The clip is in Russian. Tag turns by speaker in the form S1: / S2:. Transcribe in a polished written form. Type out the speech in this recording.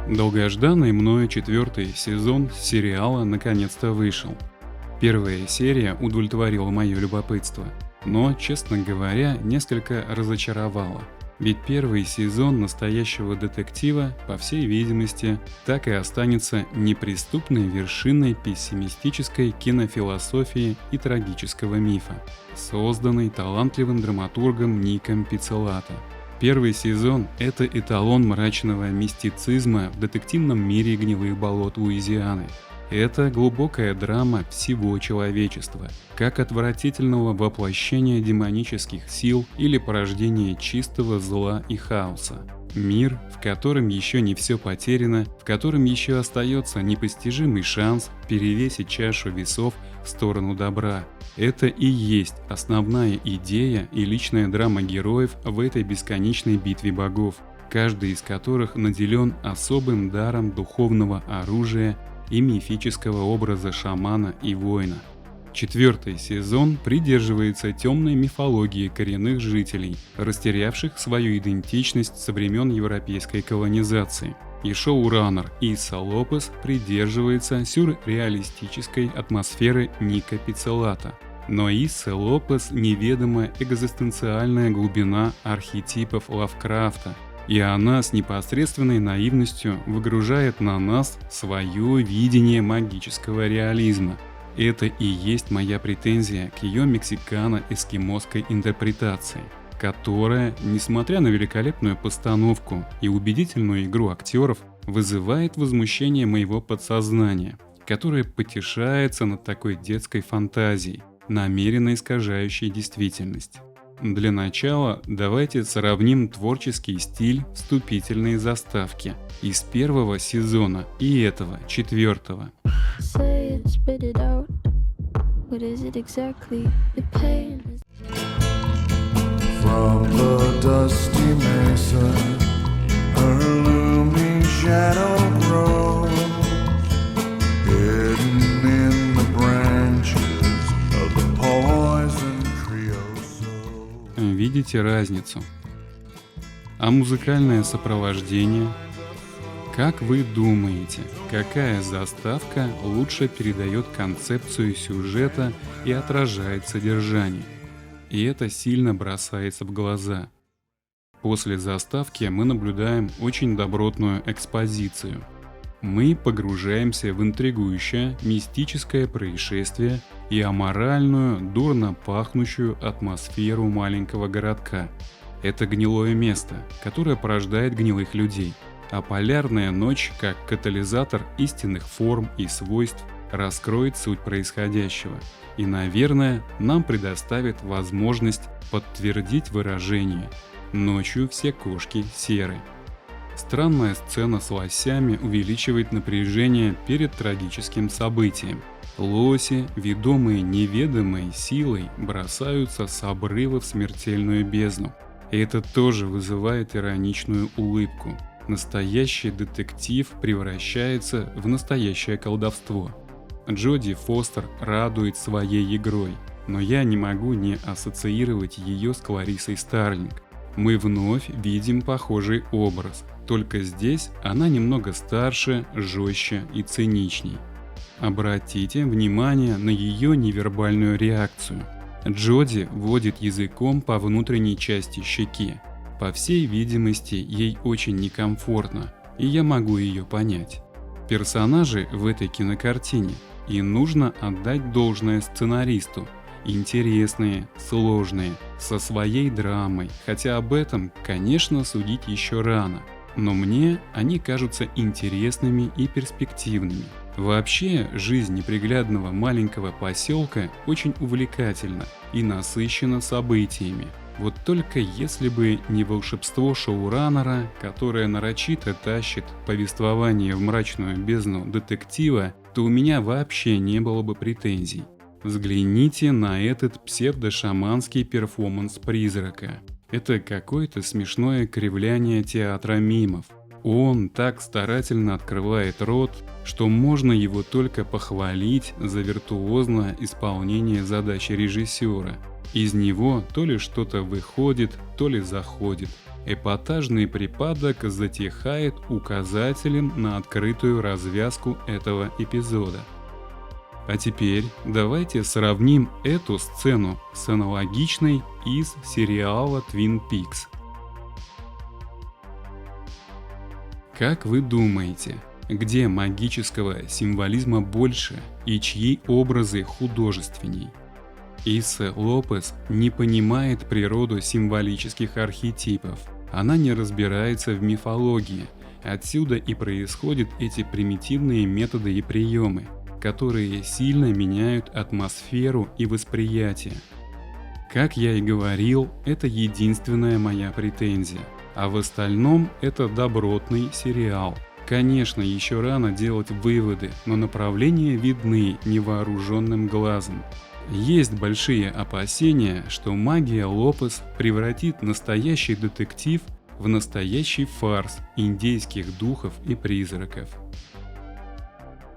S1: Долгожданный мною 4-й сезон сериала наконец-то вышел. Первая серия удовлетворила мое любопытство, но, честно говоря, несколько разочаровала. Ведь первый сезон настоящего детектива, по всей видимости, так и останется неприступной вершиной пессимистической кинофилософии и трагического мифа, созданной талантливым драматургом Ником Пиццолатто. Первый сезон – это эталон мрачного мистицизма в детективном мире гнилых болот Луизианы. Это глубокая драма всего человечества, как отвратительного воплощения демонических сил или порождения чистого зла и хаоса. Мир, в котором еще не все потеряно, в котором еще остается непостижимый шанс перевесить чашу весов в сторону добра. Это и есть основная идея и личная драма героев в этой бесконечной битве богов, каждый из которых наделен особым даром духовного оружия и мифического образа шамана и воина. 4-й сезон придерживается темной мифологии коренных жителей, растерявших свою идентичность со времен европейской колонизации. И шоураннер Исса Лопес придерживается сюрреалистической атмосферы Ника Пиццолатто. Но Иссе Лопес неведома экзистенциальная глубина архетипов Лавкрафта, и она с непосредственной наивностью выгружает на нас свое видение магического реализма. Это и есть моя претензия к ее мексикано-эскимосской интерпретации, которая, несмотря на великолепную постановку и убедительную игру актеров, вызывает возмущение моего подсознания, которое потешается над такой детской фантазией, намеренно искажающей действительность. Для начала давайте сравним творческий стиль вступительной заставки из первого сезона и этого, 4-го. Видите разницу? А музыкальное сопровождение? Как вы думаете, какая заставка лучше передает концепцию сюжета и отражает содержание? И это сильно бросается в глаза. После заставки мы наблюдаем очень добротную экспозицию. Мы погружаемся в интригующее мистическое происшествие и аморальную, дурно пахнущую атмосферу маленького городка. Это гнилое место, которое порождает гнилых людей, а полярная ночь, как катализатор истинных форм и свойств, раскроет суть происходящего и, наверное, нам предоставит возможность подтвердить выражение «ночью все кошки серы». Странная сцена с лосями увеличивает напряжение перед трагическим событием. Лоси, ведомые неведомой силой, бросаются с обрыва в смертельную бездну. И это тоже вызывает ироничную улыбку. Настоящий детектив превращается в настоящее колдовство. Джоди Фостер радует своей игрой, но я не могу не ассоциировать ее с Кларисой Старлинг. Мы вновь видим похожий образ, только здесь она немного старше, жестче и циничней. Обратите внимание на ее невербальную реакцию. Джоди водит языком по внутренней части щеки. По всей видимости, ей очень некомфортно, и я могу ее понять. Персонажи в этой кинокартине, и нужно отдать должное сценаристу, интересные, сложные, со своей драмой, хотя об этом, конечно, судить еще рано. Но мне они кажутся интересными и перспективными. Вообще, жизнь неприглядного маленького поселка очень увлекательна и насыщена событиями. Вот только если бы не волшебство шоураннера, которое нарочито тащит повествование в мрачную бездну детектива, то у меня вообще не было бы претензий. Взгляните на этот псевдошаманский перформанс призрака. Это какое-то смешное кривляние театра мимов. Он так старательно открывает рот, что можно его только похвалить за виртуозное исполнение задачи режиссера. Из него то ли что-то выходит, то ли заходит. Эпатажный припадок затихает указателем на открытую развязку этого эпизода. А теперь давайте сравним эту сцену с аналогичной из сериала Twin Peaks. Как вы думаете, где магического символизма больше и чьи образы художественней? Исса Лопес не понимает природу символических архетипов. Она не разбирается в мифологии. Отсюда и происходят эти примитивные методы и приемы, которые сильно меняют атмосферу и восприятие. Как я и говорил, это единственная моя претензия. А в остальном это добротный сериал. Конечно, еще рано делать выводы, но направления видны невооруженным глазом. Есть большие опасения, что магия Лопес превратит настоящий детектив в настоящий фарс индейских духов и призраков.